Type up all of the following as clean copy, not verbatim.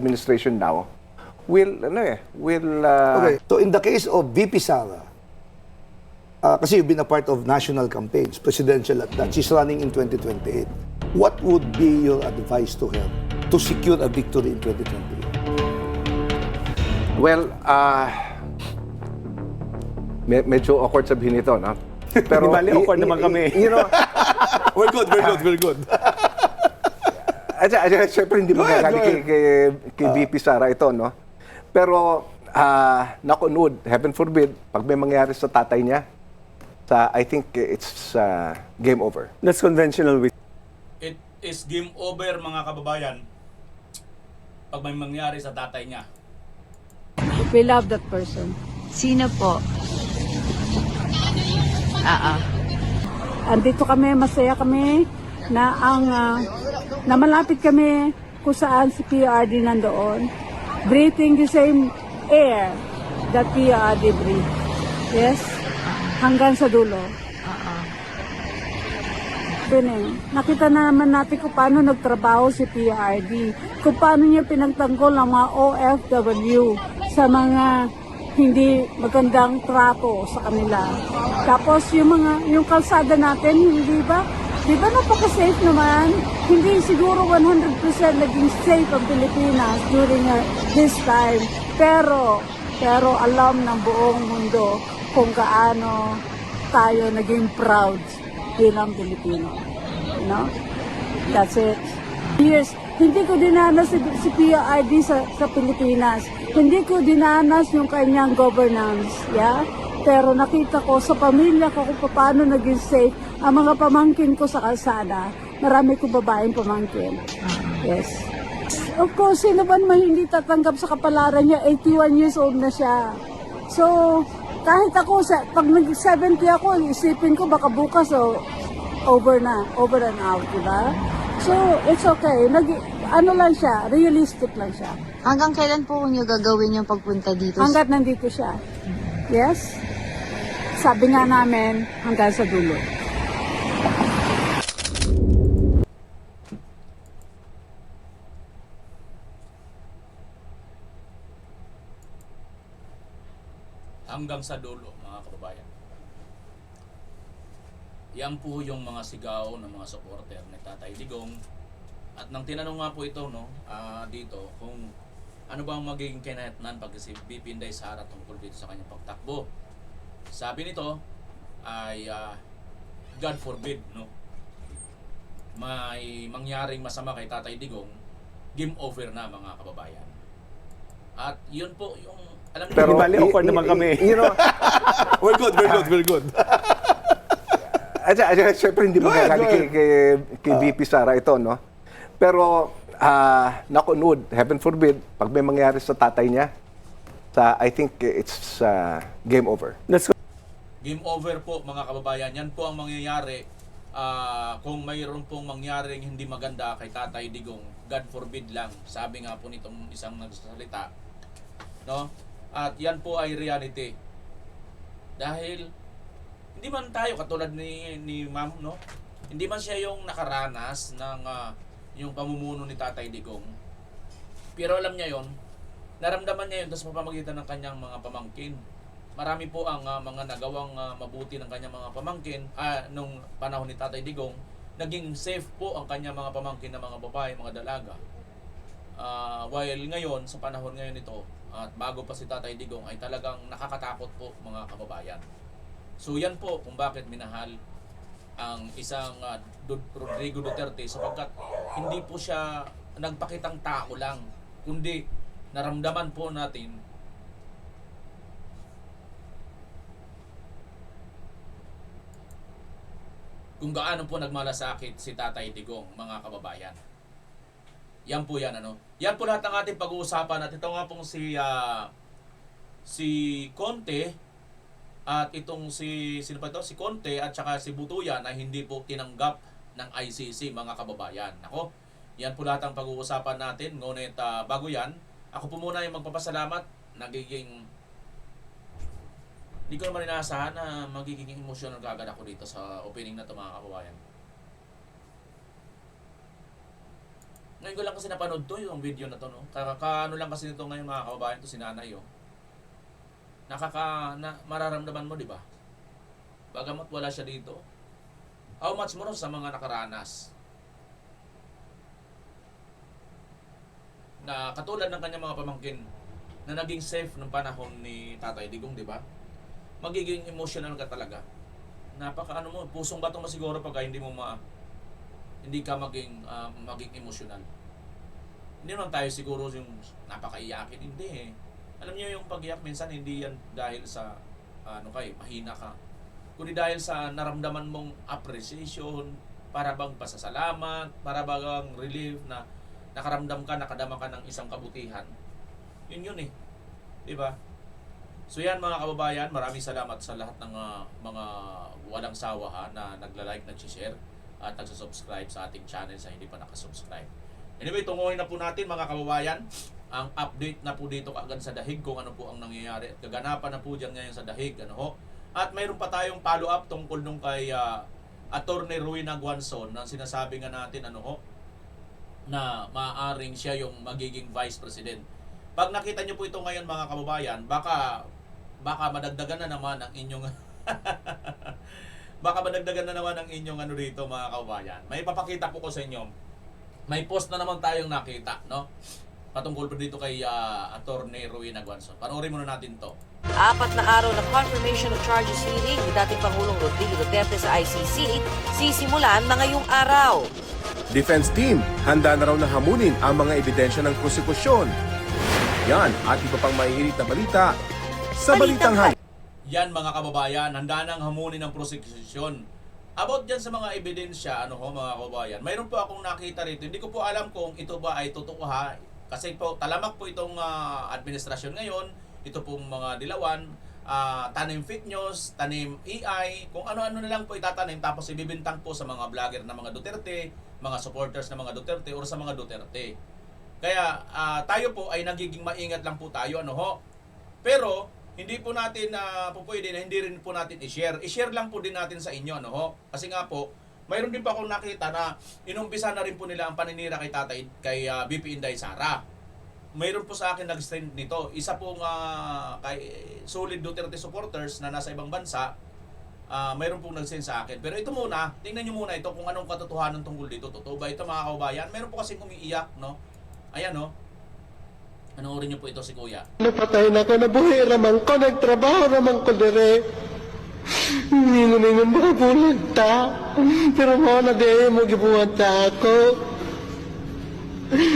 administration now will Okay, so in the case of VP Sara, kasi you've been a part of national campaigns, presidential at that, she's running in 2028. What would be your advice to her to secure a victory in 2028? well, medyo awkward sabihin ito, no? Pero Di bali, awkward naman kami. You know, We're good, we're good. Siyempre hindi mo kagaling kay VP Sara ito, no? Pero, knock on wood, heaven forbid, pag may mangyari sa tatay niya, I think it's game over. That's conventional wisdom. It is game over, mga kababayan, pag may mangyari sa tatay niya. We love that person. Sino po? Andito kami, masaya kami na na malapit kami kung saan si PRD nandoon. Breathing the same air that PRD breathe. Yes? Hanggang sa dulo. Nakita na naman natin kung paano nagtrabaho si PRD. Kung paano niya pinagtanggol ang mga OFW sa mga hindi magandang trato sa kanila. Tapos yung kalsada natin, hindi ba? Di ba napaka-safe naman? Hindi siguro 100% naging safe ang Pilipinas during this time. Pero alam ng buong mundo kung gaano tayo naging proud bilang Pilipino. You know? That's it. Years, hindi ko dinanas si PRD sa Pilipinas. Hindi ko dinanas yung kanyang governance. Yeah? Pero nakita ko sa pamilya ko kung paano naging safe ang mga pamangkin ko sa kalsada. Marami kong babaeng pamangkin. Yes. Of course, sino ba naman hindi tatanggap sa kapalaran niya? 81 years old na siya. So, kahit ako, pag nag-70 ako, isipin ko baka bukas over and out, diba? So, it's okay. Ano lang siya, realistic lang siya. Hanggang kailan po niyo gagawin yung pagpunta dito? Hanggat nandito siya. Yes? Sabi nga namin, hanggang sa dulo. Hanggang sa dulo, mga kababayan. Yan po yung mga sigaw ng mga supporter ni Tatay Digong. At nang tinanong nga po ito, no, dito, kung ano bang magiging kinahatnan pag si VP Inday Sara tungkol dito sa kanyang pagtakbo. Sabi nito ay God forbid, no, may mangyaring masama kay Tatay Digong, game over na, mga kababayan. At yun po yung alam niyo, Di bali, awkward naman kami. You know, We're good. Siyempre hindi mo kagaling kay VP Sara ito, no? Pero, knock on wood, heaven forbid, pag may mangyari sa tatay niya, I think it's game over. That's game over po, mga kababayan. Yan po ang mangyayari kung mayroon pong mangyaring hindi maganda kay Tatay Digong. God forbid lang. Sabi nga po nitong isang nagsasalita, no? At yan po ay reality. Dahil hindi man tayo katulad ni Ma'am, no? Hindi man siya yung nakaranas ng yung pamumuno ni Tatay Digong. Pero alam niya yon, naramdaman niya yun sa pamamagitan ng kanyang mga pamangkin. Marami po ang mga nagawang mabuti ng kanyang mga pamangkin nung panahon ni Tatay Digong. Naging safe po ang kanyang mga pamangkin na mga babae, mga dalaga. While ngayon, sa panahon ngayon ito, at bago pa si Tatay Digong, ay talagang nakakatakot po, mga kababayan. So yan po kung bakit minahal ang isang Rodrigo Duterte, sapagkat hindi po siya nagpakitang tao lang, kundi naramdaman po natin kung gaano po nagmalasakit si Tatay Digong, mga kababayan. Yan po yan, ano. Yan po lahat ng ating pag-uusapan. At ito nga pong si Conte at itong sino pa ito? Si Conte at saka si Butuyan ay hindi po tinanggap ng ICC, mga kababayan. Ako, yan po lahat ang pag-uusapan natin. Ngunit bago yan, ako po muna yung magpapasalamat. Hindi ko naman inaasahan na magiging emotional kagad ako dito sa opening na ito, mga kababayan. Ngayon ko lang kasi napanood to, yung video na to, no? Ano lang kasi nito ngayon mga kababayan, to si nanay, oh. Mararamdaman mo, di ba? Bagamat wala siya dito. How much more sa mga nakaranas? Na katulad ng kanyang mga pamangkin na naging safe nung panahon ni Tatay Digong, di ba? Magiging emotional ka talaga. Napaka mo, pusong bato mo siguro pag hindi ka maging emotional. Hindi naman tayo siguro yung napakaiyakin, hindi eh. Alam niyo yung pag-iyak minsan hindi yan dahil sa mahina ka. Kundi dahil sa naramdaman mong appreciation, para bang pasasalamat, para bang relief na nakaramdam ka, nakadama ka ng isang kabutihan. Yun eh. Di ba? So yan mga kababayan, maraming salamat sa lahat ng mga walang sawa na nagla-like, nag-share at nagsusubscribe sa ating channel sa hindi pa nakasubscribe. Anyway, tunguhin na po natin mga kababayan ang update na po dito kaagad sa Dahig kung ano po ang nangyayari at kaganapan na po dyan ngayon sa Dahig. At mayroon pa tayong follow-up tungkol nung kay Attorney Rowena Guanzon na sinasabi nga natin na maaaring siya yung magiging Vice President. Pag nakita nyo po ito ngayon mga kababayan, baka madagdagan na naman ang inyong baka madagdagan na naman ang inyong dito mga kababayan. May papakita po ko sa inyo. May post na naman tayong nakita, no? Patungkol po dito kay Attorney Rowena Guanzon. Panoorin muna natin to. 4 na araw na confirmation of charges hearing ni dating Pangulong Rodrigo Duterte sa ICC sisimulan na ngayong araw. Defense team, handa na raw na hamunin ang mga ebidensya ng prosekusyon. Yan at iba pang maiinit na balita sa Balitang Hali. Yan mga kababayan, handa nang hamunin ng prosekusyon. About dyan sa mga ebidensya, mga kababayan, mayroon po akong nakita rito. Hindi ko po alam kung ito ba ay totoo ha. Kasi po, talamak po itong administrasyon ngayon. Ito pong mga dilawan, tanim fake news, tanim AI, kung ano-ano na lang po itatanim. Tapos ibibintang po sa mga vlogger na mga Duterte, mga supporters na mga Duterte, or sa mga Duterte. Kaya tayo po ay nagiging maingat lang po tayo. Pero, hindi po natin pupwede na hindi rin po natin i-share. I-share lang po din natin sa inyo, Kasi nga po, mayroon din pa akong nakita na inumpisa na rin po nila ang paninira kay BP Inday Sara. Mayroon po sa akin nag-stream nito. Isa pong kay solid Duterte supporters na nasa ibang bansa, mayroon pong nag-send sa akin. Pero ito muna, tingnan nyo muna ito kung anong katotohanan tungkol dito. Totoo ba ito mga kababayan? Mayroon po kasing umiiyak, Ayan, Panoorin niyo po ito si Kuya. Napatay na ko, nabuhay ramang ko, nagtrabaho ramang ko dire. Ninguningon mo kabulag ta. Pero mo na di mo gibuhat ta ako.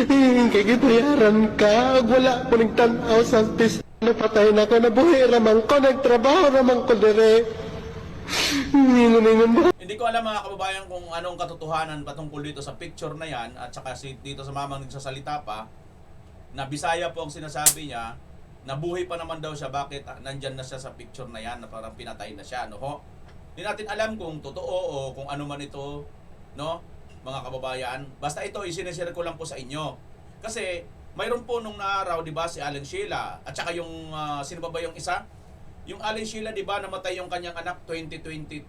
Kaya gibayaran ka. Wala ko nagtanaw sa tis. Napatay na ko, nabuhay ramang ko, nagtrabaho ramang ko dire. Ninguningon mo. Hindi ko alam mga kababayan kung anong katotohanan patungkol dito sa picture na yan at saka dito sa mamang nagsasalita pa na Bisaya po ang sinasabi niya, nabuhay pa naman daw siya, bakit nandyan na siya sa picture na yan na parang pinatay na siya, Hindi natin alam kung totoo o kung ano man ito, mga kababayan. Basta ito, isineshare ko lang po sa inyo. Kasi, mayroon po nung naaraw, di ba, si Allen Sheila, at saka yung, sino ba yung isa? Yung Allen Sheila, di ba, namatay yung kanyang anak, 2023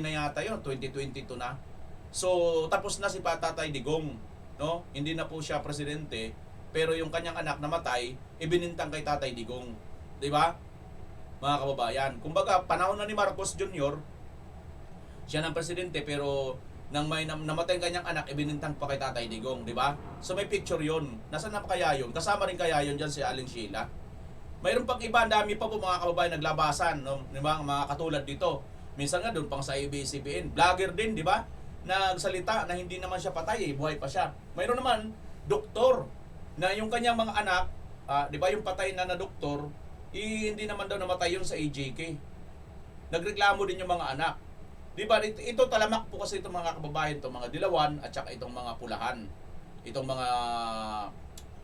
na yata yun, 2022 na. So, tapos na si Tatay Digong, Hindi na po siya presidente, pero yung kanyang anak namatay, ibinintang kay Tatay Digong. Di ba? Mga kababayan. Kumbaga, panahon na ni Marcos Jr., siya ng presidente, pero nang may namatay ang kanyang anak, ibinintang pa kay Tatay Digong. Di ba? So may picture yun. Nasaan na kaya yun? Kasama rin kaya yun dyan si Allen Sheila. Mayroon pang iba, dami pa po mga kababayan naglabasan. Di ba? Mga katulad dito. Minsan nga doon pang sa ABS-CBN. Vlogger din, di ba? Nagsalita na hindi naman siya patay, buhay pa siya. Mayroon naman, doktor, na yung kanyang mga anak, di ba yung patay na doktor, hindi naman daw namatay yun sa AJK. Nagreklamo din yung mga anak. Di ba? Ito talamak po kasi itong mga kababayan, itong mga dilawan, at saka itong mga pulahan. Itong mga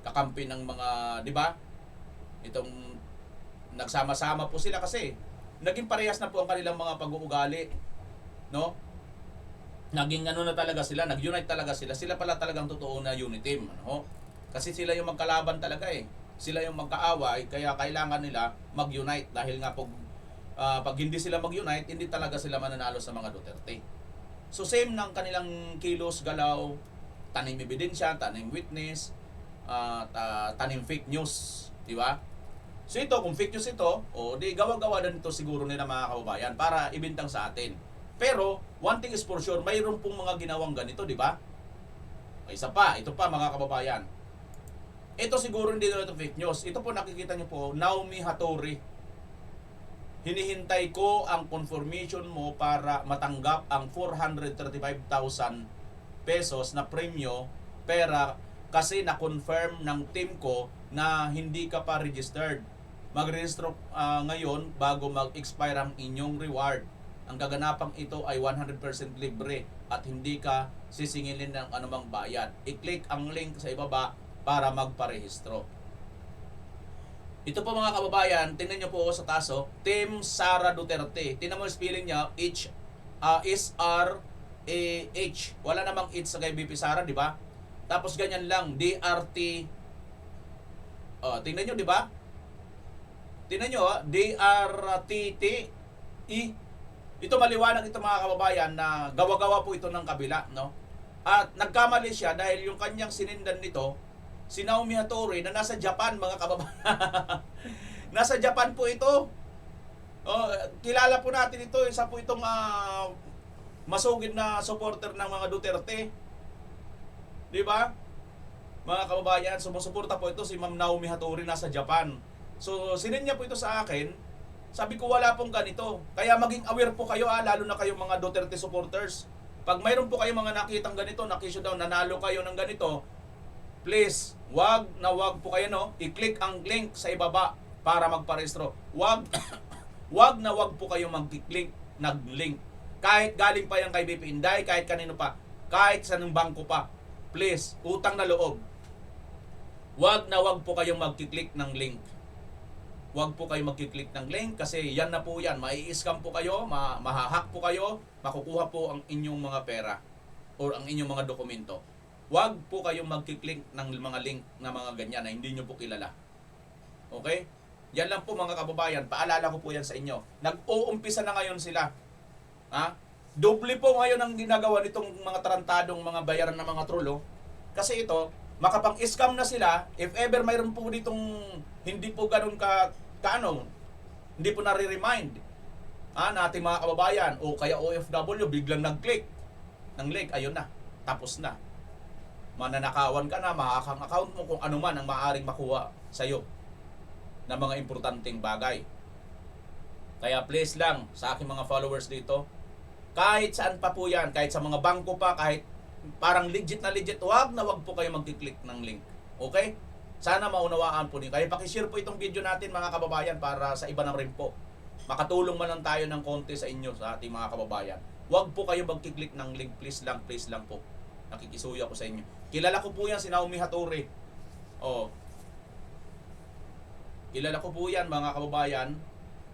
kakampi ng mga, di ba? Itong nagsama-sama po sila kasi naging parehas na po ang kanilang mga pag-uugali. Naging na talaga sila, nag-unite talaga sila. Sila pala talagang totoo na unity team, Kasi sila yung magkalaban talaga eh. Sila yung magkaaway, kaya kailangan nila mag-unite. Dahil nga pag hindi sila mag-unite, hindi talaga sila mananalo sa mga Duterte. So same ng kanilang kilos, galaw, tanim ebidensya, tanim witness, tanim fake news, di ba? So ito, kung fake news ito, o di gawa-gawa din ito siguro nila mga kababayan para ibintang sa atin. Pero, one thing is for sure, mayroon pong mga ginawang ganito, di ba? Isa pa, ito pa mga kababayan. Ito siguro hindi na ito fake news. Ito po nakikita nyo po, Naomi Hattori. Hinihintay ko ang confirmation mo para matanggap ang 435,000 pesos na premyo pera kasi na-confirm ng team ko na hindi ka pa registered. Mag-register ngayon bago mag-expire ang inyong reward. Ang kaganapang ito ay 100% libre at hindi ka sisingilin ng anumang bayad. I-click ang link sa ibaba para magparehistro. Ito po mga kababayan, tingnan nyo po sa taso, Team Sara Duterte. Tingnan mo yung spelling niya, S-R-A-H. Wala namang H sa kay BP Sara, di ba? Tapos ganyan lang, D-R-T. Tingnan nyo, di ba? Tingnan nyo, D-R-T-T-E. Ito maliwanag ito mga kababayan na gawa-gawa po ito ng kabila, no? At nagkamali siya dahil yung kanyang sinindan nito, si Naomi Hattori na nasa Japan mga kababayan. Nasa Japan po ito. Kilala po natin ito, isa po itong masugid na supporter ng mga Duterte. Di ba? Mga kababayan, sumusuporta po ito si Ma'am Naomi Hattori nasa Japan. So, sininya po ito sa akin. Sabi ko wala pong ganito. Kaya maging aware po kayo, lalo na kayong mga Duterte supporters. Pag mayroon po kayong mga nakitang ganito, nakisyo daw, nanalo kayo ng ganito, please, wag po kayo, no? I-click ang link sa ibaba para magparehistro. Wag po kayo mag-click ng link. Kahit galing pa yan kay BP Inday, kahit kanino pa, kahit sa ng bangko pa. Please, utang na loob. Wag po kayong mag-click ng link. Huwag po kayo magkiklik ng link kasi yan na po yan. Mai-scam po kayo, mahahack po kayo, makukuha po ang inyong mga pera or ang inyong mga dokumento. Huwag po kayong magkiklik ng mga link na mga ganyan na hindi nyo po kilala. Okay? Yan lang po mga kababayan. Paalala ko po yan sa inyo. Nag-uumpisa na ngayon sila. Doble po ngayon ang ginagawa nitong mga tarantadong mga bayaran ng mga trolo. Kasi ito, makapang-scam na sila, if ever mayroon po ditong hindi po ganun hindi po nare-remind na ating mga kababayan o kaya OFW, biglang nag-click ng link, ayun na, tapos na. Mananakawan ka na, makakang account mo kung ano man ang maaaring makuha sa'yo na mga importanteng bagay. Kaya please lang, sa aking mga followers dito, kahit saan pa po yan, kahit sa mga bangko pa, kahit parang legit na legit, wag po kayo mag-click ng link. Okay? Sana maunawaan po niyo. Kaya pakishare po itong video natin mga kababayan para sa iba na rin po. Makatulong man lang tayo ng konti sa inyo, sa ating mga kababayan. Wag po kayo mag-click ng link. Please lang po. Nakikisuya ko sa inyo. Kilala ko po yan si Naomi Hattori. Kilala ko po yan mga kababayan.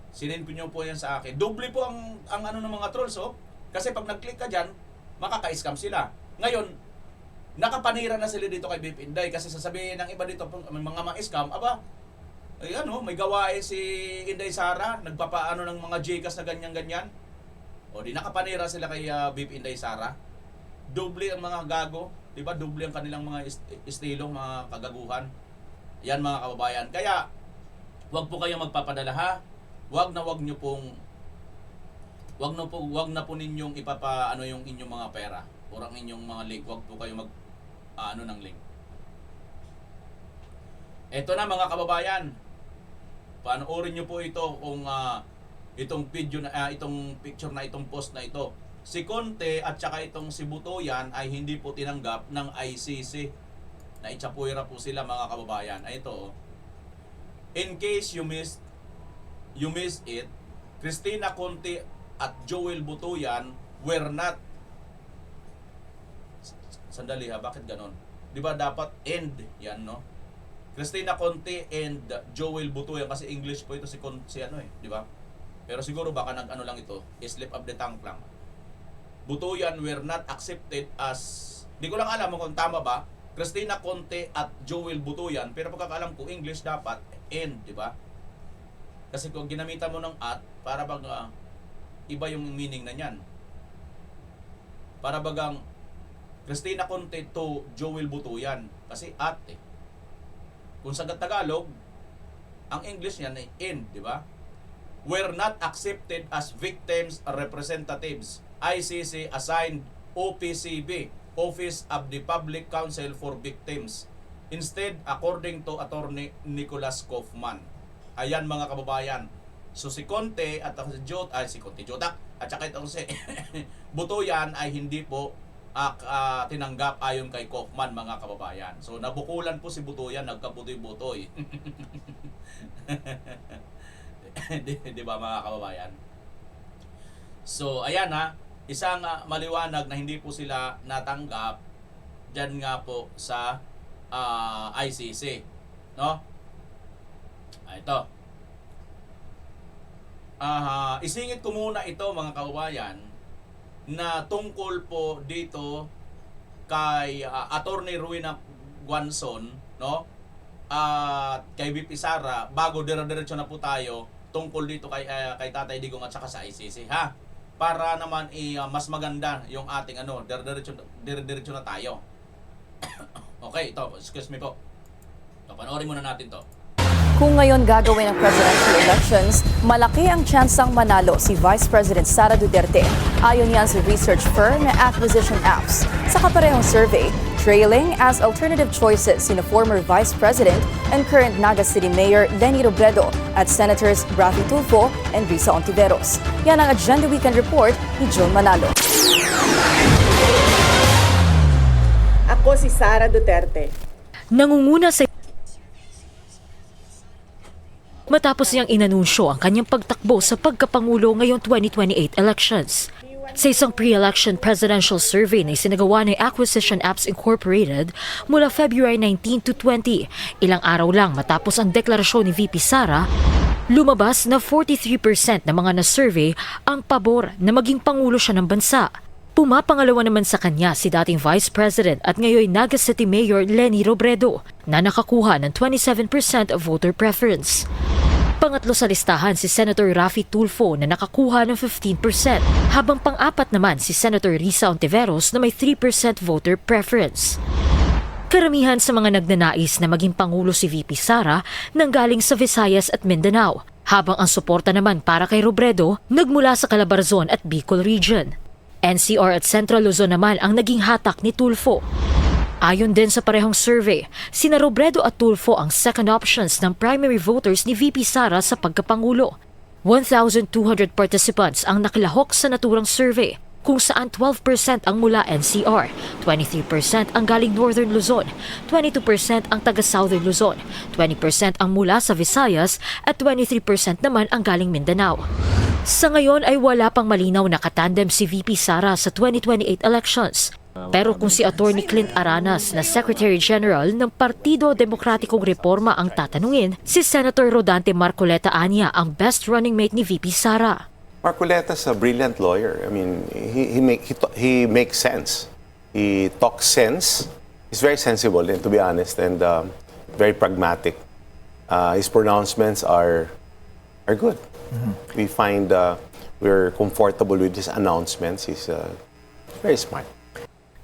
Sinend nyo po yan sa akin. Doble po ang ano ng mga trolls. Kasi pag nag-click ka dyan, makaka-scam sila. Ngayon, nakapanira na sila dito kay BP Inday kasi sasabihin ng iba dito, mga ma-scam, may gawain si Inday Sara, nagpapaano ng mga Gcash na ganyan-ganyan. Di nakapanira sila kay BP Inday Sara. Doble ang mga gago, di ba? Doble ang kanilang mga estilo, mga kagaguhan. Yan mga kababayan. Kaya, wag po kayong magpapadala ha. Wag na po ninyong ipapaano yung inyong mga pera o ang inyong mga link. Wag po kayo ng link. Ito na mga kababayan. Panoorin niyo po ito kung itong video na itong picture na itong post na ito. Si Conte at saka itong si Butoyan ay hindi po tinanggap ng ICC. Na itsapuira po sila mga kababayan. Ito. In case you missed it, Cristina Conte at Joel Butoyan were not. Sandali ha, bakit ganon? Di ba dapat end yan, no? Cristina Conte and Joel Butoyan kasi English po ito si di ba? Pero siguro baka nag-ano lang ito, slip of the tongue lang. Butoyan were not accepted as, di ko lang alam kung tama ba, Cristina Conte at Joel Butoyan, pero pagkakaalam ko English dapat end, di ba? Kasi kung ginamitan mo ng at, para bang iba yung meaning na niyan. Para bagang Cristina Conte to Joel Butuyan. Kasi ate. Kung sa Tagalog, ang English niyan ay in, di ba? Were not accepted as victims representatives. ICC assigned OPCV, Office of the Public Counsel for Victims. Instead, according to Attorney Nicholas Kaufman. Ayan mga kababayan. So si Conte at si Conte Jotak at saka itong si Butuyan ay hindi po tinanggap ayon kay Kaufman mga kababayan. So nabukulan po si Butuyan, nagkabutoy-butoy. Di ba mga kababayan? So ayan isang maliwanag na hindi po sila natanggap dyan nga po sa ICC. No? Ito. Isingit ko muna ito mga kababayan na tungkol po dito kay Attorney Rowena Guanzon, no? At kay VP Sara, bago dire-diretso na po tayo tungkol dito kay Tatay Digong at saka sa ICC, ha? Para naman mas maganda yung ating dire-diretso na tayo. Okay, ito, excuse me po. Panoorin muna natin to. Kung ngayon gagawin ang presidential elections, malaki ang tsansang manalo si Vice President Sara Duterte. Ayon yan sa research firm na Acquisition Apps. Sa kaparehong survey, trailing as alternative choices sina former Vice President and current Naga City Mayor Leni Robredo at Senators Raffy Tulfo and Risa Ontiveros. Yan ang Agenda Weekend Report ni John Manalo. Ako si Sara Duterte. Nangunguna sa matapos niyang inanunsyo ang kanyang pagtakbo sa pagkapangulo ngayong 2028 elections. Sa isang pre-election presidential survey na isinagawa ng Acquisition Apps Incorporated mula February 19 to 20, ilang araw lang matapos ang deklarasyon ni VP Sara, lumabas na 43% ng mga na-survey ang pabor na maging pangulo siya ng bansa. Pumapangalawa naman sa kanya si dating Vice President at ngayon Naga City Mayor Leni Robredo na nakakuha ng 27% of voter preference. Pangatlo sa listahan si Senator Raffy Tulfo na nakakuha ng 15%, habang pang-apat naman si Senator Risa Ontiveros na may 3% voter preference. Karamihan sa mga nagnanais na maging pangulo si VP Sara nanggaling sa Visayas at Mindanao, habang ang suporta naman para kay Robredo nagmula sa Calabarzon at Bicol Region. NCR at Central Luzon naman ang naging hatak ni Tulfo. Ayon din sa parehong survey, sina Robredo at Tulfo ang second options ng primary voters ni VP Sara sa pagkapangulo. 1,200 participants ang nakilahok sa naturang survey, kung saan 12% ang mula NCR, 23% ang galing Northern Luzon, 22% ang taga Southern Luzon, 20% ang mula sa Visayas at 23% naman ang galing Mindanao. Sa ngayon ay wala pang malinaw na katandem si VP Sara sa 2028 elections. Pero kung si Attorney Clint Aranas na Secretary General ng Partido Demokratikong Reforma ang tatanungin, si Senator Rodante Marcoleta anya ang best running mate ni VP Sara. Marcoleta's a brilliant lawyer. I mean, he makes sense. He talks sense. He's very sensible, and to be honest, and very pragmatic. His pronouncements are good. We find we're comfortable with his announcements. He's very smart.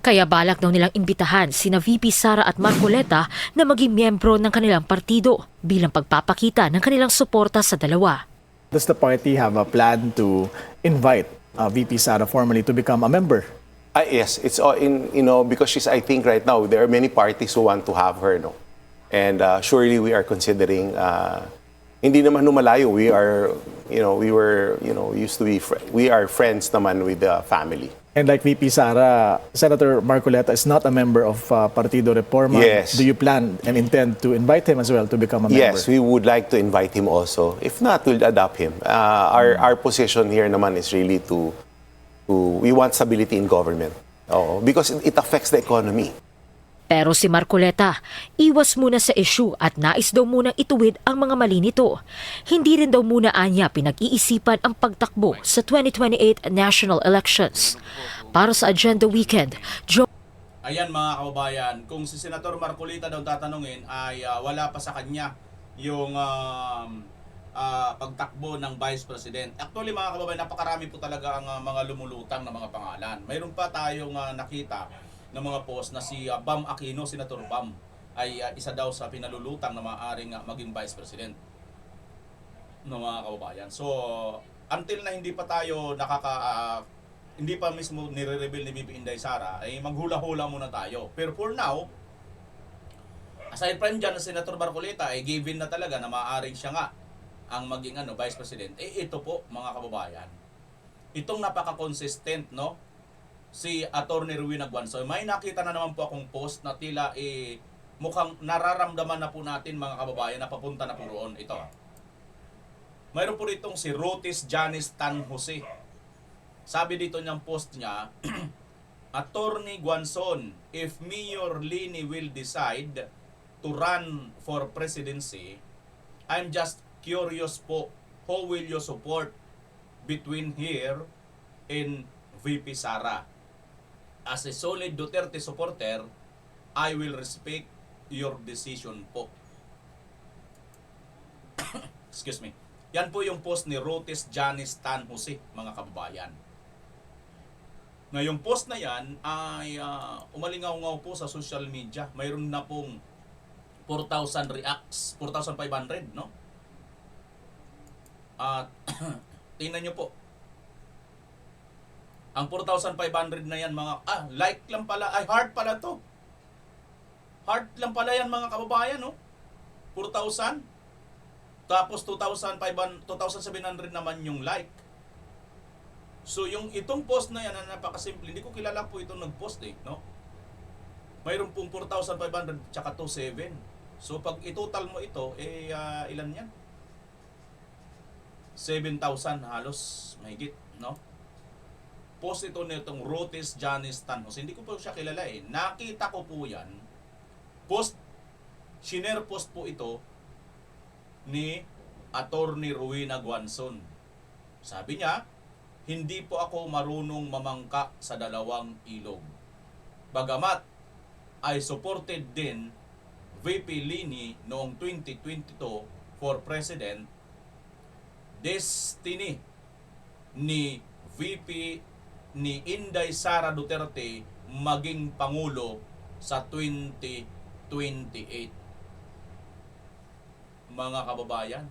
Kaya balak daw nilang imbitahan sina VP Sara at Marcoleta na maging miyembro ng kanilang partido bilang pagpapakita ng kanilang suporta sa dalawa. Does the party have a plan to invite VP Sara formally to become a member? Yes, it's all in, because I think right now there are many parties who want to have her, no? And surely we are considering. Hindi naman lumalayo. We are, we are friends naman with the family. And like VP Sara, Senator Marcoleta is not a member of Partido Reforma. Yes. Do you plan and intend to invite him as well to become a member? Yes, we would like to invite him also. If not, we'll adopt him. Our position here naman is really we want stability in government. Because it affects the economy. Pero si Marcoleta, iwas muna sa issue at nais daw munang ituwid ang mga mali nito. Hindi rin daw muna anya pinag-iisipan ang pagtakbo sa 2028 national elections. Para sa Agenda Weekend, Ayan mga kababayan, kung si Senator Marcoleta daw tatanungin ay wala pa sa kanya yung pagtakbo ng Vice President. Actually mga kababayan, napakarami po talaga ang mga lumulutang na mga pangalan. Mayroon pa tayong nakita ng mga post na si Bam Aquino, Senator Bam, ay isa daw sa pinalulutang na maaaring maging Vice President ng mga kababayan. So, until na hindi pa tayo hindi pa mismo nire-reveal ni BP Inday Sara, ay maghula-hula muna tayo. Pero for now, aside from dyan, Senator Marcoleta ay given na talaga na maaaring siya nga ang maging Vice President. Ito po, mga kababayan, itong napaka-consistent, no? Si Atty. Rowena Guanzon. May nakita na naman po akong post na tila mukhang nararamdaman na po natin, mga kababayan, na papunta na po roon. Ito. Mayroon po ditong si Rotis Janice Tan Jose. Sabi dito niyang post niya, Atty. Guanzon, if Mayor Lini will decide to run for presidency, I'm just curious po, who will you support between here and VP Sara? As a solid Duterte supporter, I will respect your decision po. Excuse me. Yan po yung post ni Rotis Janice Tan Jose, mga kababayan. Ngayong post na yan ay umalingaw-ngaw po sa social media. Mayroon na pong 4,000 reacts, 4,500, no? At tingnan nyo po. Ang 4,500 na yan, mga like lang pala, ay heart pala to. Heart lang pala yan, mga kababayan, no? 4,000. Tapos 2,700 naman yung like. So yung itong post na yan na napakasimple, hindi ko kilala po itong nag-post no? Mayroon pong 4,500 tsaka 2,700. So pag itotal mo ito, ilan yan? 7,000 halos, mahigit, no? Post ito nitong Rotis Janice Tan Jose. Hindi ko po siya kilala Nakita ko po yan. Share post po ito ni Atty. Rowena Guanzon. Sabi niya, hindi po ako marunong mamangka sa dalawang ilog. Bagamat ay supported din VP Lini noong 2022 for President, destiny ni VP ni Inday Sara Duterte maging Pangulo sa 2028. Mga kababayan,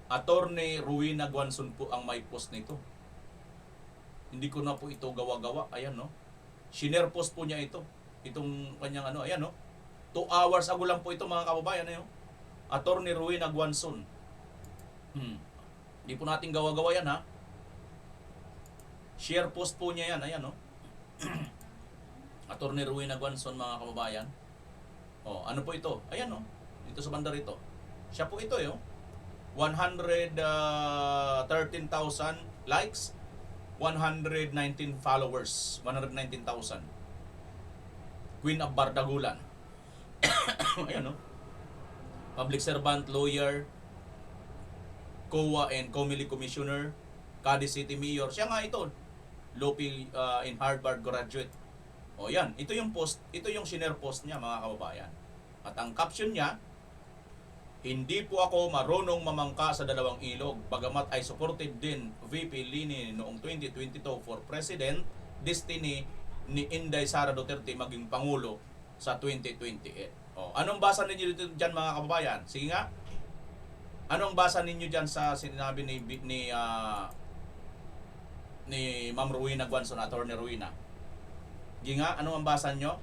Atty. Rowena Guanzon po ang may post nito. Hindi ko na po ito gawa-gawa. Ayan, no? Share post po niya ito. Itong kanyang ayan, no? 2 hours ago lang po ito, mga kababayan. Atty. Rowena Guanzon. Hindi po natin gawa-gawa yan, ha? Share post po niya yan. Ayan, no? Atty. Rowena Guanzon, mga kababayan. Ano po ito? Ayan, no? Dito sa banda rito. Siya po ito, 113,000 likes, 119 followers, 119,000. Queen of Bardagulan. Ayan, no? Public servant, lawyer, COA and COMELEC Commissioner, Cadiz City Mayor. Siya nga ito, Lopi in Harvard graduate. Yan. Ito yung post, ito yung share post niya, mga kababayan. At ang caption niya, hindi po ako marunong mamangka sa dalawang ilog, bagamat ay supported din VP Lini noong 2022 for President, destiny ni Inday Sara Duterte maging Pangulo sa 2028. Anong basa ninyo dito dyan, mga kababayan? Sige nga. Anong basa ninyo dyan sa sinabi ni Ma'am Rowena Guanzon, Atty. Rowena? Sige nga, anong ang basa nyo?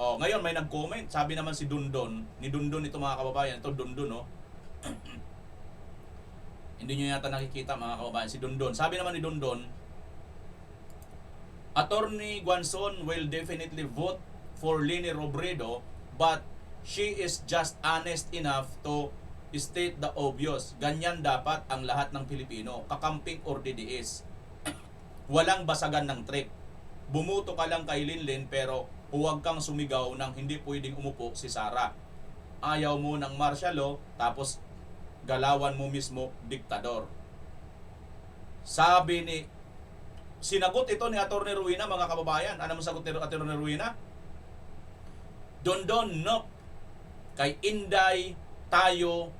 Ngayon may nag-comment, sabi naman si Dundon, ni Dundon ito, mga kababayan, ito Dundon, no? Hindi nyo yata nakikita, mga kababayan, si Dundon. Sabi naman ni Dundon, Atty. Guanzon will definitely vote for Lini Robredo, but she is just honest enough to state the obvious. Ganyan dapat ang lahat ng Pilipino, kakamping or DDS. Walang basagan ng trick. Bumuto ka lang kay Linlin pero huwag kang sumigaw ng hindi pwedeng umupo si Sara. Ayaw mo ng martial law, tapos galawan mo mismo diktador. Sinagot ito ni Atty. Rowena, mga kababayan. Ano mo sagot ni Atty. Rowena? Dondon, no. Kay Inday tayo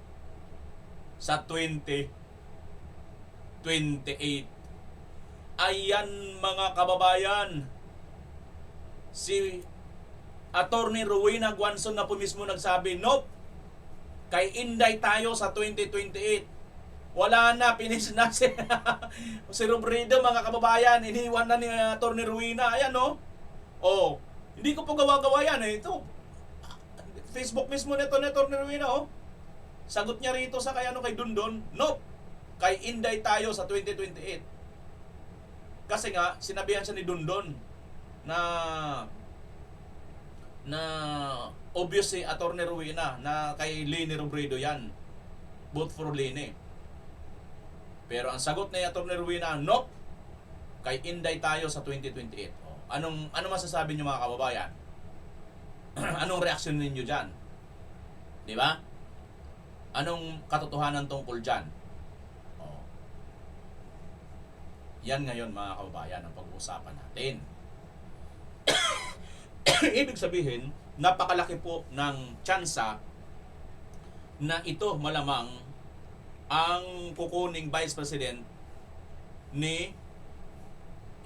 sa 2028. Ayan, mga kababayan. si Attorney Rowena Guanzon na po mismo nagsabi, nope, kay Inday tayo sa 2028. Wala na, finish na si, si Robredo, mga kababayan. Iniwan na ni Attorney Rowena. Ayan, no? Oh, hindi ko po gawa-gawa yan. Ito, Facebook mismo nito ni Attorney Rowena, oh. Sagot niya rito sa kay Dundon, nope, kay Inday tayo sa 2028. Kasi nga, sinabihan siya ni Dundon na obvious si Attorney Rowena na kay Leni Robredo yan. Vote for Leni. Pero ang sagot ni Attorney Rowena, nope, kay Inday tayo sa 2028. Ano masasabi niyo, mga kababayan? Anong reaksyon ninyo dyan? Di ba? Anong katotohanan tungkol dyan? Yan ngayon, mga kababayan, ang pag-uusapan natin. Ibig sabihin, napakalaki po ng tsansa na ito malamang ang kukuning Vice President ni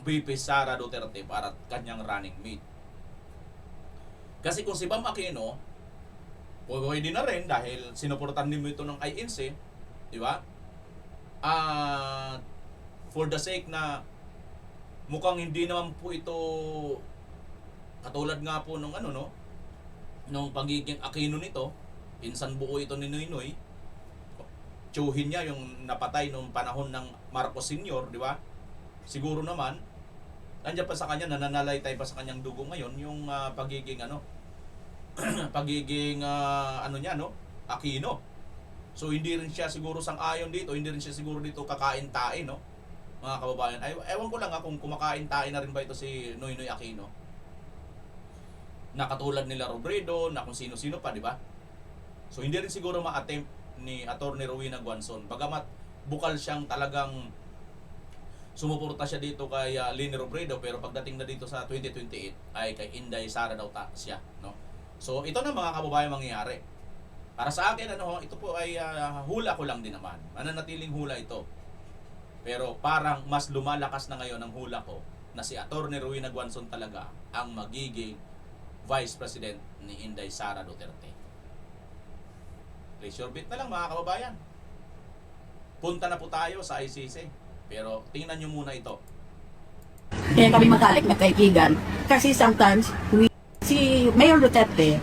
VP Sara Duterte para kanyang running mate. Kasi kung si Bam Aquino, pwede na rin dahil sinuportan din mo ito ng INC, di ba? For the sake na mukhang hindi naman po ito katulad nga po nung nung pagiging Aquino nito, pinsan buo ito ni Noynoy. Tsuhin niya yung napatay nung panahon ng Marcos Sr., di ba? Siguro naman, nandiyan pa sa kanya, nananalaytay pa sa kanyang dugo ngayon, yung pagiging Aquino. So hindi rin siya siguro sang-ayon dito, hindi rin siya siguro dito kakain-tain, no? Mga kababayan. Ewan ko lang kung kumakain-tain na rin ba ito si Noynoy Aquino. Na katulad nila Robredo, na kung sino-sino pa, di ba? So hindi rin siguro ma-attempt ni Attorney Rowena Guanzon. Bagamat bukal siyang talagang sumuporta siya dito kay Leni Robredo, pero pagdating na dito sa 2028 ay kay Inday Sara daw siya, no? So ito na, mga kababayan, mangyayari. Para sa akin, ito po ay hula ko lang din naman. Mananatiling hula ito. Pero parang mas lumalakas na ngayon ang hula ko na si Attorney Rowena Guanzon talaga ang magiging Vice President ni Inday Sara Duterte. Place your bet na lang, mga kababayan. Punta na po tayo sa ICC. Pero tingnan nyo muna ito. Kaya kami magkalik na kaibigan. Kasi sometimes, si Mayor Duterte,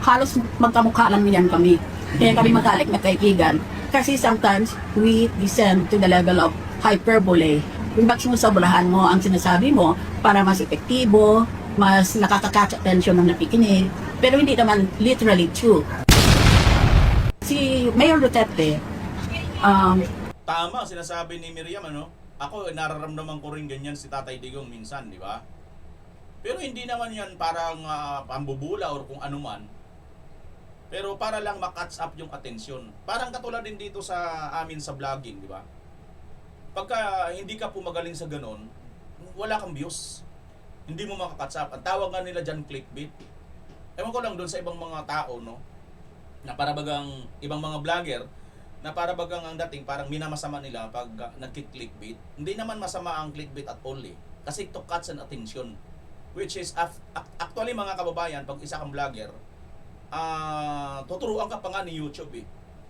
halos magkamukha lang niyan kami. Kaya kami magkalik na kaibigan. Kasi sometimes, we descend to the level of hyperbole. Ba't sumusobrahan mo ang sinasabi mo para mas epektibo, mas nakaka-catch attention ng nakikinig. Pero hindi naman literally true. Si Mayor Duterte, tama sinasabi ni Miriam, ako nararamdaman ko rin ganyan si Tatay Digong minsan, di ba? Pero hindi naman yan parang pambubula or kung ano man. Pero para lang ma-catch up yung atensyon. Parang katulad din dito sa amin sa vlogging, di ba? Pagka hindi ka po magaling sa ganon, wala kang views. Hindi mo makaka-catch up. Ang tawag nga nila dyan, clickbait. Ewan ko lang doon sa ibang mga tao, no? Na para bagang ibang mga vlogger, na para bagang ang dating parang minamasama nila pag nagki-clickbait. Hindi naman masama ang clickbait at all, kasi to catch an attention, which is actually, mga kababayan, pag isa kang vlogger, tuturuan ka pa nga ni YouTube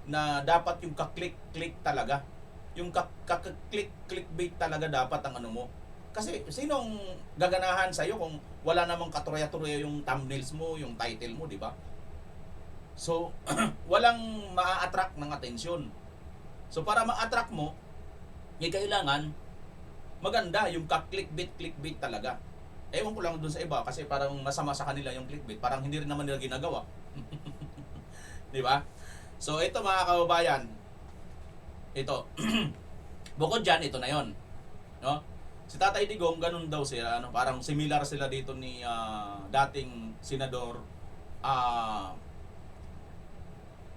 na dapat yung ka-click talaga, yung clickbait talaga dapat ang mo. Kasi sinong gaganahan sa'yo kung wala namang katurya-turya yung thumbnails mo, yung title mo, di ba? So, walang ma-attract ng atensyon. So, para ma-attract mo, kailangan maganda yung ka-clickbait talaga. Ewan ko lang dun sa iba kasi parang masama sa kanila yung clickbait. Parang hindi rin naman nila ginagawa. Di ba? So, ito, mga kababayan. Ito. Bukod dyan, ito na yon, no? Si Tatay Digong, ganun daw sila. Parang similar sila dito ni dating Senador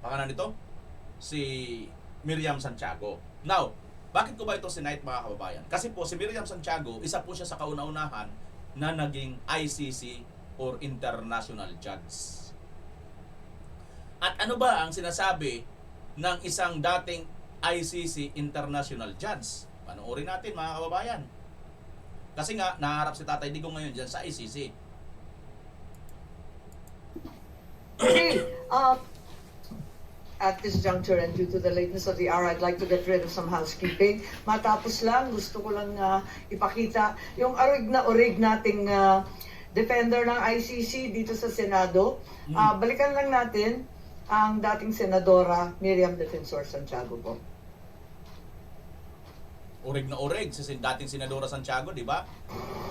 pangalan nito? Si Miriam Santiago. Now, bakit ko ba ito sinite, mga kababayan? Kasi po si Miriam Santiago, isa po siya sa kauna-unahan na naging ICC or International Judge. At ano ba ang sinasabi ng isang dating ICC International Judge? Panoorin natin, mga kababayan. Kasi nga, naharap si Tatay Digong ngayon dyan sa ICC. At this juncture and due to the lateness of the hour, I'd like to get rid of some housekeeping. Matapos lang, gusto ko lang ipakita yung orig nating defender ng ICC dito sa Senado. Balikan lang natin ang dating Senadora Miriam Defensor Santiago po. Orig na orig si dating Senadora Santiago, di ba?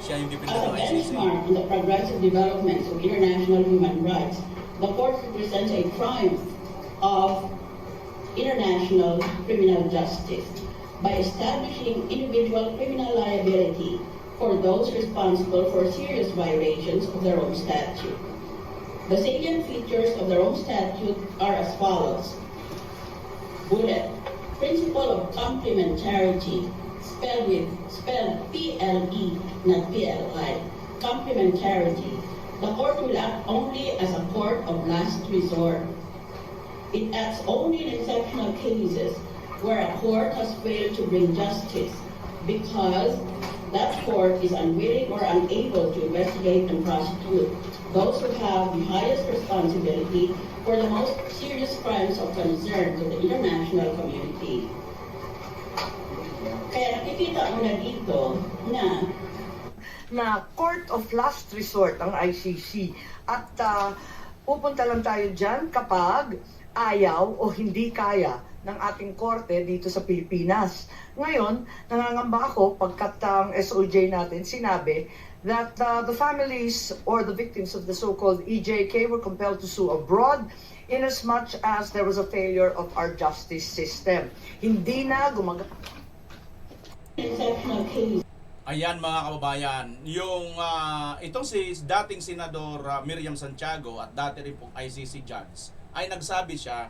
Siya yung defender ng ICC. Benchmark in the progressive developments of international human rights, the court represents a triumph of international criminal justice by establishing individual criminal liability for those responsible for serious violations of the Rome Statute. The salient features of the Rome Statute are as follows. Bullet, principle of complementarity, spelled PLE, not PLI, complementarity. The court will act only as a court of last resort. It acts only in exceptional cases where a court has failed to bring justice because that court is unwilling or unable to investigate and prosecute those who have the highest responsibility for the most serious crimes of concern to the international community. Kaya nakikita mo na dito na court of last resort ang ICC at pupunta lang tayo dyan kapag ayaw o hindi kaya ng ating korte dito sa Pilipinas. Ngayon, nangangamba ako pagkat ang SOJ natin sinabi that the families or the victims of the so-called EJK were compelled to sue abroad inasmuch as there was a failure of our justice system. Hindi na Ayan mga kababayan, yung itong si dating Senador Miriam Santiago at dati rin pong ICC judge ay nagsabi siya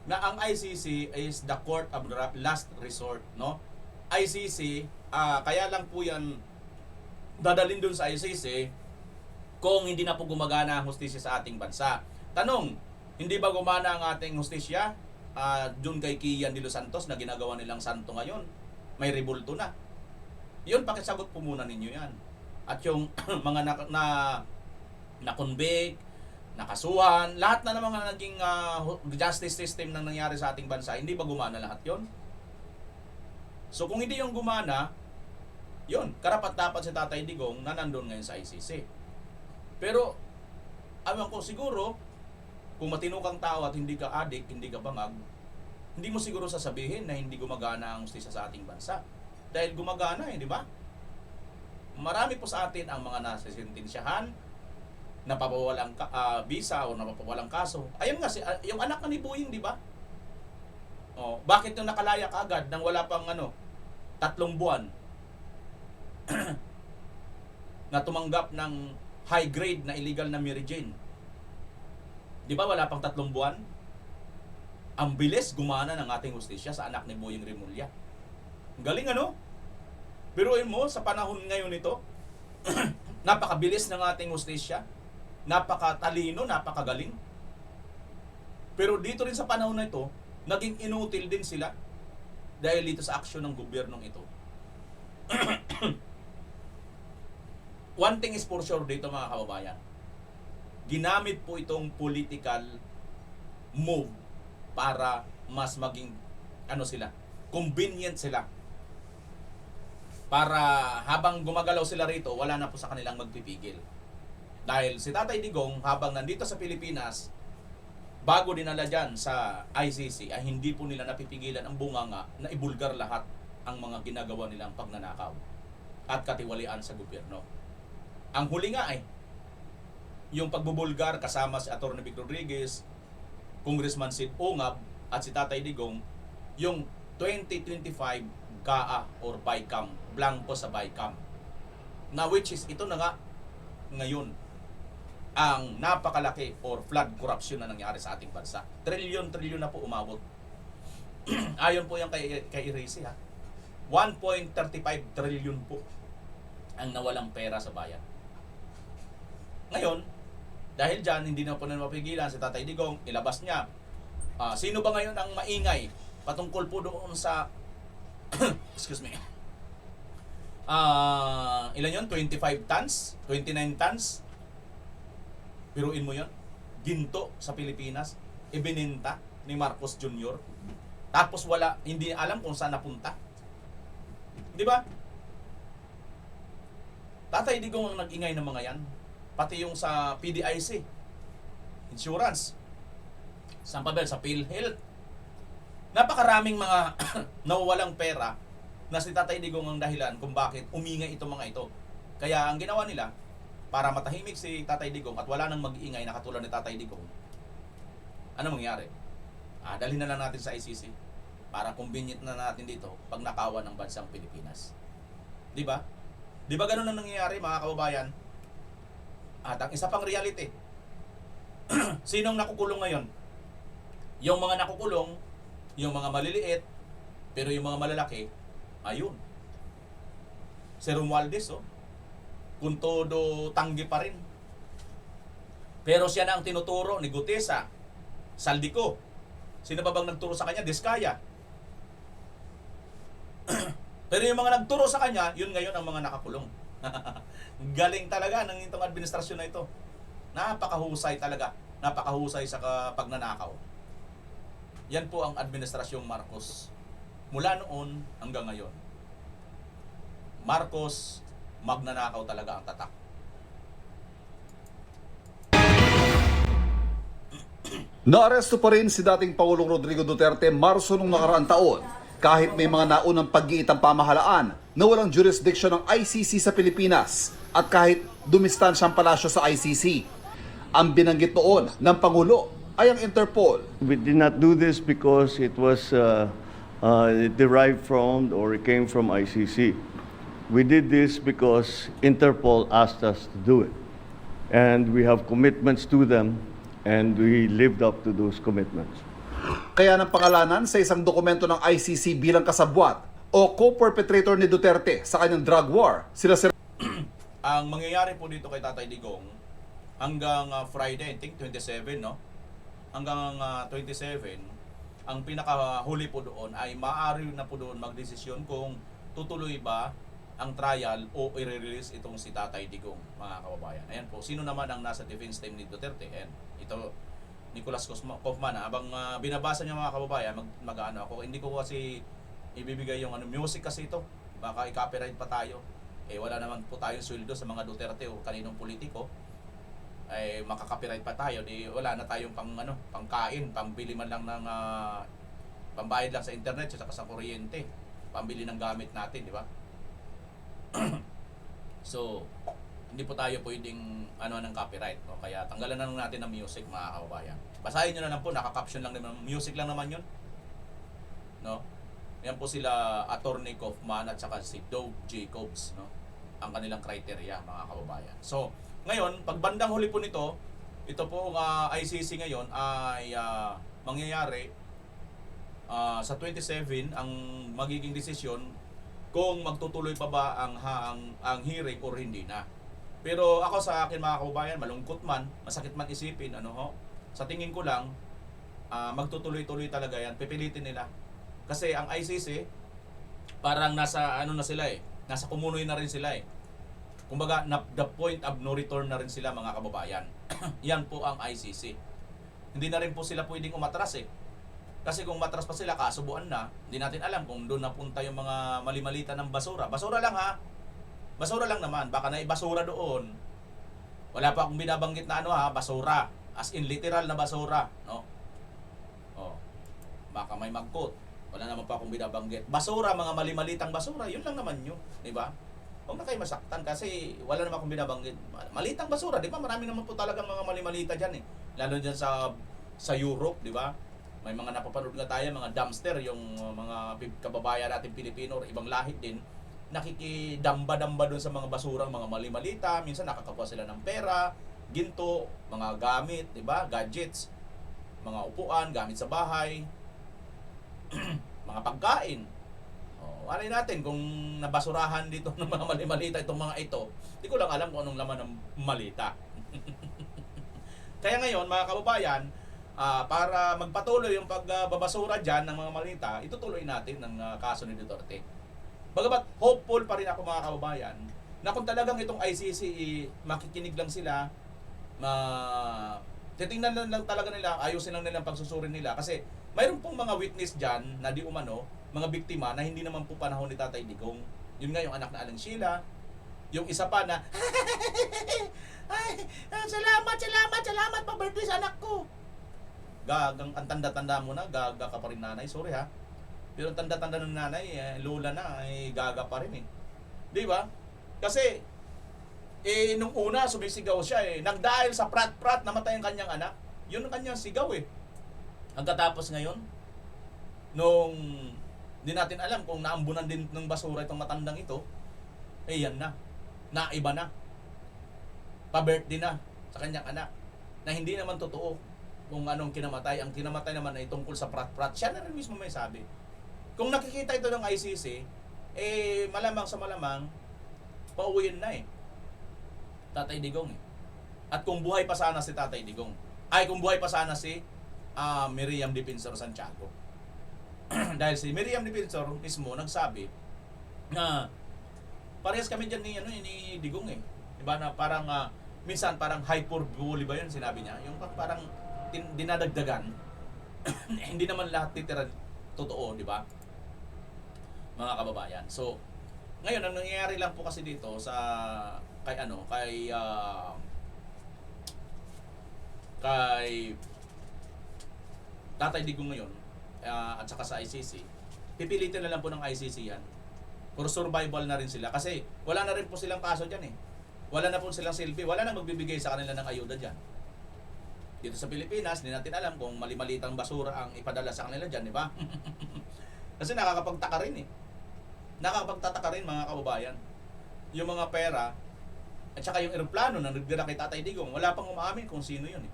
na ang ICC is the court of last resort, no? ICC, kaya lang po yan dadalhin dun sa ICC kung hindi na po gumagana ang hustisya sa ating bansa. Tanong, hindi ba gumana ang ating hustisya dun kay Kian de los Santos na ginagawa nilang santo ngayon? May rebulto na. Yun, pakisagot po muna ninyo yan. At yung mga na-convict, nakasuhan, lahat na ng mga naging justice system na nangyari sa ating bansa, hindi ba gumana lahat yon? So kung hindi yung gumana, yun, karapat-dapat si Tatay Digong na nandun ngayon sa ICC. Pero, alam ko siguro, kung matino kang tao at hindi ka adik, hindi ka bangag, hindi mo siguro sasabihin na hindi gumagana ang hustisya sa ating bansa. Dahil gumagana di ba? Marami po sa atin ang mga nasisintensyahan, napapawalang visa o napapawalang kaso. Ayun nga, yung anak ni Boying, di ba? Oh, bakit yung nakalaya kaagad nang wala pang 3 buwan na tumanggap ng high grade na illegal na Mary Jane? Di ba wala pang 3 buwan? Ang bilis gumana ng ating hustisya sa anak ni Boying Remulla. Galing Biruin mo sa panahon ngayon ito, napakabilis ng ating hustisya, napakatalino, napakagaling. Pero dito rin sa panahon na ito, naging inutil din sila dahil dito sa aksyon ng gobyernong ito. One thing is for sure dito mga kababayan, ginamit po itong political move para mas maging convenient sila. Para habang gumagalaw sila rito, wala na po sa kanilang magpipigil. Dahil si Tatay Digong, habang nandito sa Pilipinas, bago dinala dyan sa ICC, ay hindi po nila napipigilan ang bunganga na ibulgar lahat ang mga ginagawa nilang pagnanakaw at katiwalian sa gobyerno. Ang huli nga yung pagbubulgar kasama si Atty. Vic Rodriguez, Congressman Sid Ongab at si Tatay Digong, yung 2025 GAA or BICAM, blanco sa BICAM. Na which is ito na nga ngayon ang napakalaki or flood corruption na nangyari sa ating bansa. Trilyon na po umabot. Ayon po yan kay Irisi 1.35 trillion po ang nawalang pera sa bayan. Ngayon, dahil dyan, hindi na po na mapigilan si Tatay Digong, ilabas niya. Sino ba ngayon ang maingay patungkol po doon sa excuse me, Ilan yun? 25 tons? 29 tons? Biruin mo yun? Ginto sa Pilipinas, ibininta ni Marcos Jr. Tapos hindi alam kung saan napunta. Di ba? Tatay Digong ang nag-ingay ng mga yan. Pati yung sa PDIC, insurance, sa pabel, sa PhilHealth. Napakaraming mga nawawalang pera na si Tatay Digong ang dahilan kung bakit umingay itong mga ito. Kaya ang ginawa nila, para matahimik si Tatay Digong at wala nang mag-iingay na katulad ni Tatay Digong, ano mangyari? Dalhin na lang natin sa ICC para convenient na natin dito pag nakawan ng bansang Pilipinas. Di ba? Di ba ganun ang nangyayari, mga kababayan? At ang isa pang reality, sinong nakukulong ngayon? Yung mga nakukulong, yung mga maliliit, pero yung mga malalaki, ayun. Si Romualdez, kung todo tanggi pa rin. Pero siya na ang tinuturo ni Gutesa, Saldico. Sino ba bang nagturo sa kanya? Diskaya. Pero yung mga nagturo sa kanya, yun ngayon ang mga nakakulong. Galing talaga ng itong administrasyon na ito. Napakahusay talaga. Napakahusay sa pagnanakaw. Yan po ang administrasyong Marcos. Mula noon hanggang ngayon. Marcos, magnanakaw talaga ang tatak. Naaresto pa rin si dating Pangulong Rodrigo Duterte Marso nung nakaraang taon kahit may mga naunang pag-iitang pamahalaan na walang jurisdiction ng ICC sa Pilipinas at kahit dumistansyang palasyo sa ICC. Ang binanggit noon ng Pangulo ay ang Interpol. We did not do this because it was derived from or it came from ICC. We did this because Interpol asked us to do it. And we have commitments to them and we lived up to those commitments. Kaya ng pangalanan sa isang dokumento ng ICC bilang kasabwat o co-perpetrator ni Duterte sa kanyang drug war, sila Ang mangyayari po dito kay Tatay Digong hanggang Friday, I think 27, no? Hanggang 27, ang pinakahuli po doon ay maaari na po doon magdesisyon kung tutuloy ba ang trial o i-release itong si Tatay Digong, mga kababayan. Ayan po, sino naman ang nasa defense team ni Duterte? Ayan, ito, Nicolas Kaufman. Habang binabasa niya, mga kababayan, mag-ano ako, hindi ko kasi ibibigay yung music kasi ito. Baka i-copyright pa tayo. Wala naman po tayong sweldo sa mga Duterte o kaninong politiko. Makaka-copyright pa tayo. Wala na tayong pangkain, pambili man lang ng pambayad lang sa internet at sa kuryente, pambili ng gamit natin, di ba? So, hindi po tayo pwedeng ng copyright, no? Kaya tanggalan na lang natin ang music, mga kababayan. Basahin nyo na lang po, naka-caption lang naman, music lang naman yun, no? Yan po sila Attorney Kaufman at saka si Dove Jacobs, no? Ang kanilang criteria, mga kababayan. So, ngayon, pag bandang huli po nito, ito po ICC ngayon ay mangyayari sa 27 ang magiging desisyon kung magtutuloy pa ba ang hearing or hindi na. Pero ako sa akin, mga kababayan, malungkot man, masakit man isipin, sa tingin ko lang, magtutuloy-tuloy talaga yan, pipilitin nila. Kasi ang ICC, parang nasa na sila nasa kumunoy na rin sila Kumbaga, the point of no return na rin sila, mga kababayan. Yan po ang ICC. Hindi na rin po sila pwedeng umatras Kasi kung matras pa sila, kasubuan na, hindi natin alam kung doon napunta yung mga mali-malita ng basura. Basura lang Basura lang naman. Baka naibasura doon. Wala pa akong binabanggit na basura. As in literal na basura, no? Baka may mag-quote. Wala naman pa akong binabanggit. Basura, mga mali-malitang basura, yun lang naman yun, di ba? Huwag na kayo masaktan kasi wala naman akong binabanggit. Malitang basura, di ba? Marami naman po talagang mga mali-malita dyan Lalo dyan sa Europe, di ba? May mga napapanood nga tayo, mga dumpster, yung mga kababayan natin Pilipino, ibang lahi din, nakikidamba-damba doon sa mga basurang mga mali-malita. Minsan nakakakuha sila ng pera, ginto, mga gamit, di ba? Gadgets, mga upuan, gamit sa bahay, mga pagkain. Alay natin kung nabasurahan dito ng mga mali-malita itong mga ito. Hindi ko lang alam kung anong laman ng malita. Kaya ngayon, mga kababayan, para magpatuloy yung pagbabasura dyan ng mga malita, itutuloy natin ng kaso ni Duterte. Bagamat hopeful pa rin ako mga kababayan na kung talagang itong ICC makikinig lang sila, titingnan lang talaga nila, ayusin lang nilang pagsusurin nila kasi mayroon pong mga witness dyan na di umano, mga biktima na hindi naman po panahon ni Tatay Digong. Yun nga yung anak na Aling Sheila, yung isa pa na ay, salamat pa-birthday sa anak ko. Gagang, ang tanda-tanda mo na, gaga ka pa rin nanay, sorry ha. Pero ang tanda-tanda ng nanay, lola na, ay gaga pa rin eh. Di ba? Kasi, nung una, sumisigaw siya nagdahil sa prat-prat, namatay ang kanyang anak. Yun ang kanyang sigaw Hanggatapos ngayon, nung hindi natin alam kung naambunan din ng basura itong matandang ito, yan na. Naiba na. Pa-birthday na sa kanyang anak. Na hindi naman totoo kung anong kinamatay. Ang kinamatay naman ay tungkol sa prat-prat. Siya na rin mismo may sabi. Kung nakikita ito ng ICC, malamang sa malamang, pauwiin na Tatay Digong At kung buhay pa sana si Tatay Digong, kung buhay pa sana si Miriam Defensor Santiago. Dahil si Miriam Defensor mismo nagsabi na parehas kami dyan ni Digong Diba na parang minsan parang hyperbole ba yun sinabi niya? Yung parang dinadagdagan. Hindi naman lahat titira totoo, di ba? Mga kababayan. So, ngayon ang nangyayari lang po kasi dito sa kay Tatay Digong ngayon at saka sa ICC, pipilitin na lang po ng ICC yan. For survival na rin sila kasi wala na rin po silang kaso dyan Wala na po silang silbi, wala na magbibigay sa kanila ng ayuda dyan. Dito sa Pilipinas, hindi natin alam kung mali-malitang basura ang ipadala sa kanila dyan, di ba? Kasi nakakapagtaka rin Nakakapagtataka rin mga kababayan. Yung mga pera at saka yung eroplano na nagdala kay Tatay Digong, wala pang umaamin kung sino yun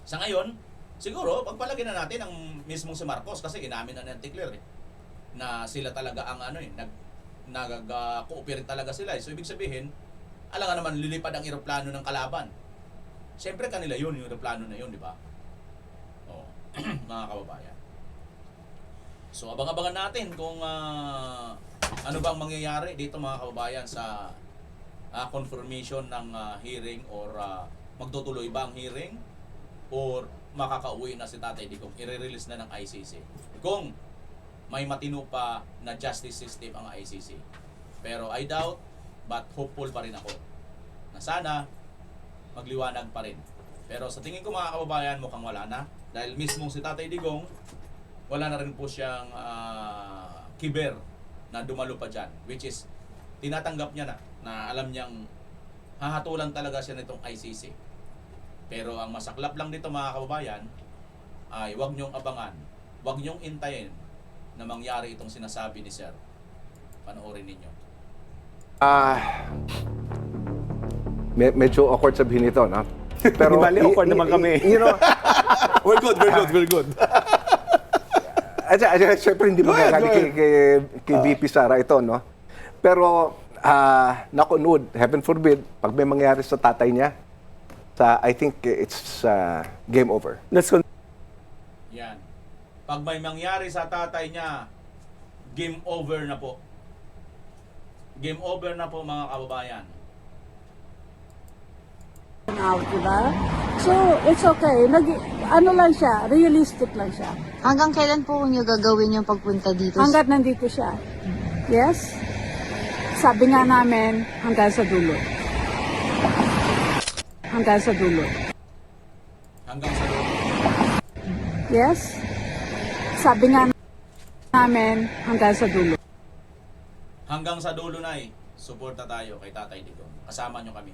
Sa ngayon, siguro, pagpalagay na natin ang mismong si Marcos kasi inamin na Anticler na sila talaga ang nag-cooperate talaga sila So ibig sabihin, alam nga naman lilipad ang eroplano ng kalaban. Siyempre kanila yun, yung eroplano na yun, di ba? Mga kababayan. So abang-abangan natin kung ano bang mangyayari dito mga kababayan sa confirmation ng hearing or magtutuloy ba ang hearing or makakauwi na si Tatay Digong, i-release na ng ICC. Kung may matino pa na justice system ang ICC. Pero I doubt, but hopeful pa rin ako na sana magliwanag pa rin. Pero sa tingin ko mga kababayan, mukhang wala na. Dahil mismong si Tatay Digong, wala na rin po siyang kiber na dumalo pa dyan. Which is, tinatanggap niya na alam niyang hahatulan talaga siya nitong ICC. Pero ang masaklap lang dito mga kababayan, ay huwag niyong abangan, huwag niyong intayin na mangyari itong sinasabi ni Sir. Panoorin ninyo. Medyo awkward sabihin ito, no? Pero Bali, awkward naman kami. We're good. Siyempre hindi magagaling kay VP Sara ito, no? Pero, nakunod, heaven forbid, pag may mangyari sa tatay niya, I think it's game over. Yan. Pag may mangyari sa tatay niya, game over na po. Game over na po mga kababayan. Out, diba? So, it's okay. Ano lang siya, realistic lang siya. Hanggang kailan po niyo gagawin yung pagpunta dito? Hanggat nandito siya. Yes? Sabi nga namin, hanggang sa dulo. Hanggang sa dulo. Hanggang sa dulo. Yes? Sabi nga namin, hanggang sa dulo. Hanggang sa dulo na suporta tayo kay Tatay Digong. Kasama nyo kami.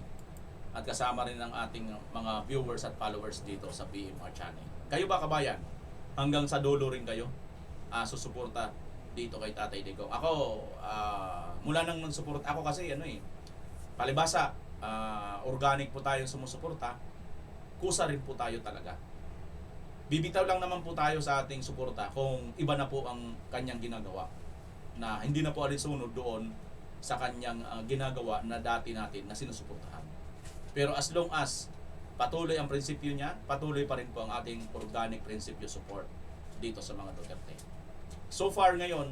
At kasama rin ang ating mga viewers at followers dito sa PMR channel. Kayo ba kabayan? Hanggang sa dulo rin kayo susuporta dito kay Tatay Digong. Ako, mula nang nagsuporta ako kasi palibasa, organic po tayong sumusuporta, kusa rin po tayo talaga. Bibitaw lang naman po tayo sa ating suporta kung iba na po ang kanyang ginagawa. Na hindi na po alinsunod doon sa kanyang ginagawa na dati natin na sinusuportahan. Pero as long as patuloy ang prinsipyo niya, patuloy pa rin po ang ating organic prinsipyo support dito sa mga Duterte. So far ngayon,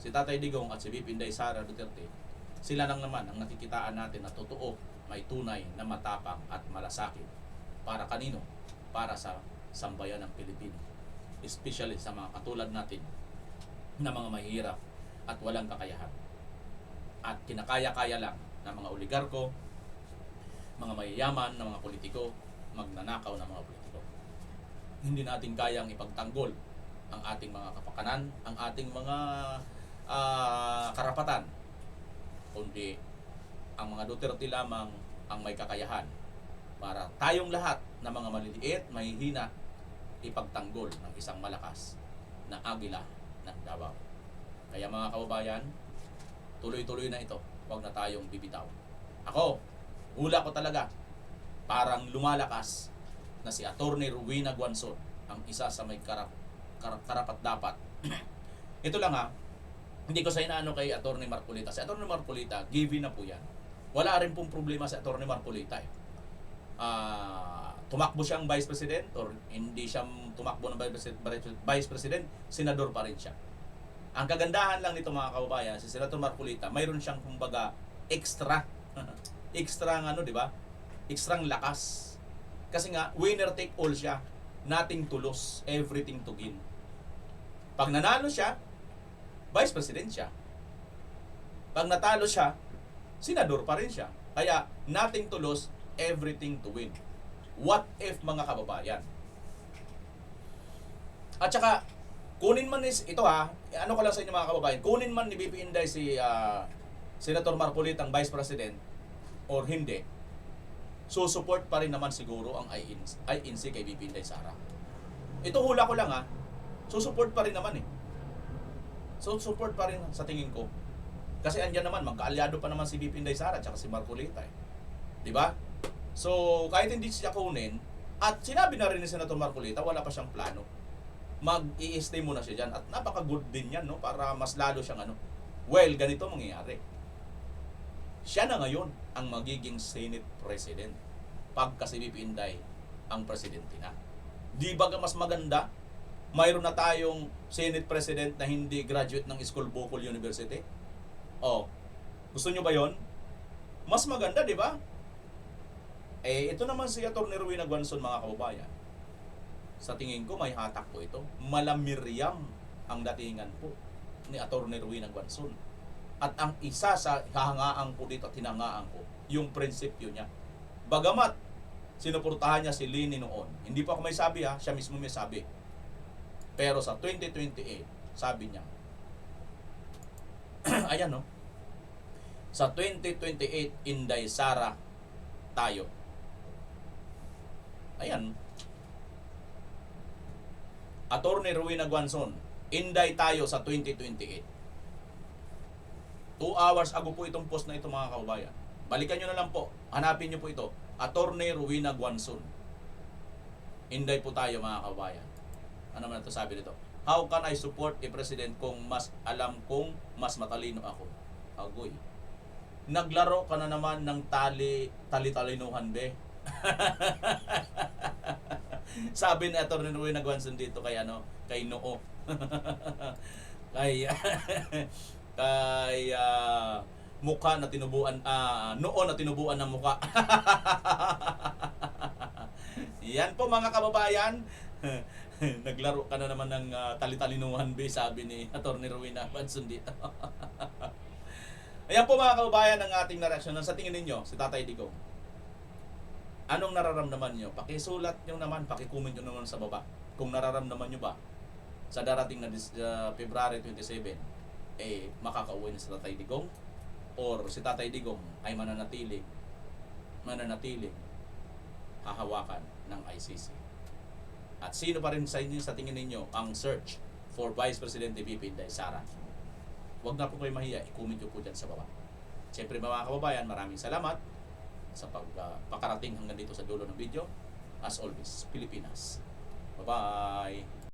si Tatay Digong at si VP Inday Sara Duterte, sila lang naman ang nakikitaan natin na totoo, may tunay na matapang at malasakit. Para kanino? Para sa sambayan ng Pilipino. Especially sa mga katulad natin na mga mahihirap at walang kakayahan. At kinakaya-kaya lang ng mga oligarko, mga mayayaman na mga politiko, magnanakaw ng mga politiko. Hindi natin kayang ipagtanggol ang ating mga kapakanan, ang ating mga karapatan, kundi ang mga Duterte lamang ang may kakayahan para tayong lahat na mga maliliit, mahihina, ipagtanggol ng isang malakas na agila ng Davao. Kaya mga kababayan, tuloy-tuloy na ito. Huwag na tayong bibitaw. Ako, hula ko talaga, parang lumalakas na si Attorney Rowena Guanzon, ang isa sa may karapat-dapat. Ito lang ha, hindi ko sa inaano kay Attorney Marcolita. Si Attorney Marcolita, given na po yan. Wala rin pong problema sa Attorney Marcolita eh. Tumakbo siyang Vice President or hindi siya tumakbo ng Vice President, senador pa rin siya. Ang kagandahan lang nito mga kababayan, si Senator Marcolita, mayroon siyang kumbaga extra extra ano, di ba? Extrang lakas. Kasi nga winner take all siya. Nothing to lose, everything to gain. Pag nanalo siya, Vice President siya. Pag natalo siya, senador pa rin siya. Kaya nothing to lose, everything to win. What if mga kababayan? At saka kunin man ito ha, ano ko lang sa inyo mga kababayan, kunin man ni BP Inday si Senator Marcolita ang Vice President or hindi, support pa rin naman siguro ang INC kay BP Inday Sara. Ito hula ko lang ha, support pa rin naman eh. Support pa rin sa tingin ko. Kasi andyan naman, magkaalyado pa naman si BP Inday Sara at si Marcolita eh. Diba? So, kahit hindi siya kunin, at sinabi na rin ni Senator Marcolita, wala pa siyang plano. Mag-i-stay muna siya dyan. At napaka-good din yan, no? Para mas lalo siyang ano. Well, ganito mangyayari. Siya na ngayon ang magiging Senate President pagka si VP Inday ang presidente na. Di ba mas maganda? Mayroon na tayong Senate President na hindi graduate ng School Bukol University. Oh, gusto nyo ba yon? Mas maganda, di ba? Eh, ito naman si Atty. Rowena Guanzon, mga kababayan. Sa tingin ko, may hatak po ito. Malamiriam ang datingan po ni Atty. Rowena Guanzon. At ang isa sa hahangaan ko dito at hinangaan ko, yung prinsipyo niya. Bagamat, sinuportahan niya si Lini noon. Hindi pa ako may sabi ha, siya mismo may sabi. Pero sa 2028, sabi niya, ayan no, sa 2028, Inday Sara tayo. Ayan. Atty. Rowena Guanzon, Inday tayo sa 2028. 2 hours ago po itong post na ito mga kababayan. Balikan nyo na lang po. Hanapin nyo po ito. Atty. Rowena Guanzon. Inday po tayo mga kababayan. Ano man ito sabi nito? How can I support a president kung mas alam kong mas matalino ako? Agoy. Naglaro ka na naman ng tali-talinuhan be. Sabi ni Atty. Rowena Guanzon dito kay kay Noo. kay mukha na tinubuan, noo na tinubuan ng mukha. Yan po mga kababayan. Naglaro ka na naman ng tali-talinuhan be, sabi ni Atty. Rowena Guanzon dito. Ayan po mga kababayan ang ating nareaksyon. Sa tingin ninyo, si Tatay Digong, anong nararamdaman nyo? Pakisulat nyo naman, pakicomment nyo naman sa baba. Kung nararamdaman nyo ba sa darating na February 27, makakauwi na si Tatay Digong or si Tatay Digong ay mananatiling hahawakan ng ICC. At sino pa rin sa inyo sa tingin ninyo ang search for Vice President VP Inday Sara? Huwag na po kayo mahiya, i-comment nyo po dyan sa baba. Siyempre mga kababayan, maraming salamat sa pagkarating hanggang dito sa dulo ng video. As always, Pilipinas. Bye-bye!